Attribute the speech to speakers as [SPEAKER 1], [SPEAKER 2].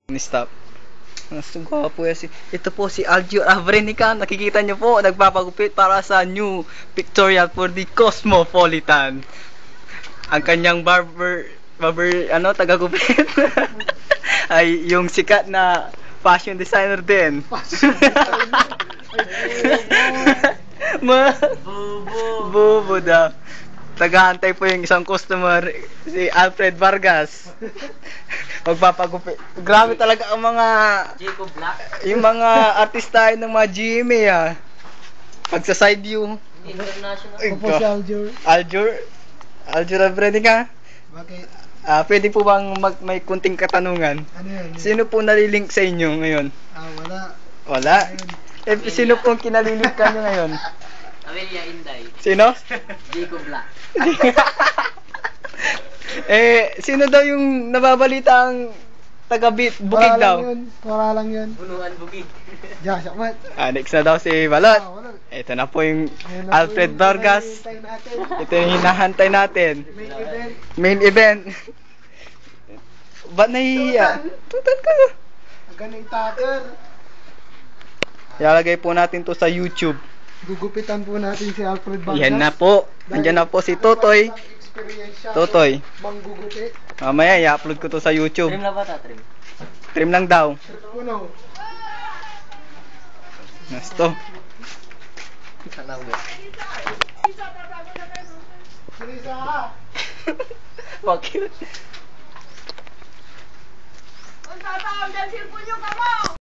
[SPEAKER 1] Stop. Mas gwapo yan si... Ito po si Algio Avrenica. Nakikita niyo po, nagpapagupit para sa new pictorial for the Cosmopolitan. Ang kanyang barber tagagupit ay yung sikat na fashion designer din. Bubo daw. Tagahantay po yung isang customer, si Alfred Vargas. Magpapagupit. Grabe talaga ang mga
[SPEAKER 2] Jacob Black.
[SPEAKER 1] yung mga artista ng mga GMA Pag sa side view.
[SPEAKER 2] International.
[SPEAKER 1] Ay,
[SPEAKER 3] Ako po si Aljur.
[SPEAKER 1] Aljur Avrenica.
[SPEAKER 3] Bakit?
[SPEAKER 1] Pwede po bang may kunting katanungan?
[SPEAKER 3] Ano yan?
[SPEAKER 1] Sino po nalilink sa inyo ngayon?
[SPEAKER 3] Wala.
[SPEAKER 1] Wala? Sino pong kinalilink ka nyo ngayon?
[SPEAKER 2] Amelia Inday.
[SPEAKER 1] Sino?
[SPEAKER 2] Jacob Black.
[SPEAKER 1] Sino daw yung nababalita ang taga-bukid daw?
[SPEAKER 3] Wala lang yun.
[SPEAKER 2] Bunuan Bukid.
[SPEAKER 3] Diyan, sakmat.
[SPEAKER 1] Next na daw si Balot.
[SPEAKER 3] Wala.
[SPEAKER 1] Ito na po yung
[SPEAKER 3] Ayun na po
[SPEAKER 1] Alfred
[SPEAKER 3] yung
[SPEAKER 1] Vargas.
[SPEAKER 3] hinihintay natin.
[SPEAKER 1] Ito yung hinahantay natin.
[SPEAKER 3] Main event.
[SPEAKER 1] Main event. Ba't nahihiya? Tutan ka.
[SPEAKER 3] Ganang taker.
[SPEAKER 1] Ilalagay po natin to sa YouTube.
[SPEAKER 3] Gugupitan po natin si Alfred Vargas.
[SPEAKER 1] Yan na po. Nandiyan na po si Totoy. Totoy.
[SPEAKER 3] Manggugupit.
[SPEAKER 1] Mamaya i-upload ko to sa YouTube.
[SPEAKER 2] Trim lang ba ta? Trim.
[SPEAKER 1] Trim lang daw.
[SPEAKER 3] Puno.
[SPEAKER 1] Nasto.
[SPEAKER 2] Tanaw mo.
[SPEAKER 3] Sinisa ka.
[SPEAKER 1] Bakit?
[SPEAKER 4] Ang tatawag ng cellphone nyo, kamo!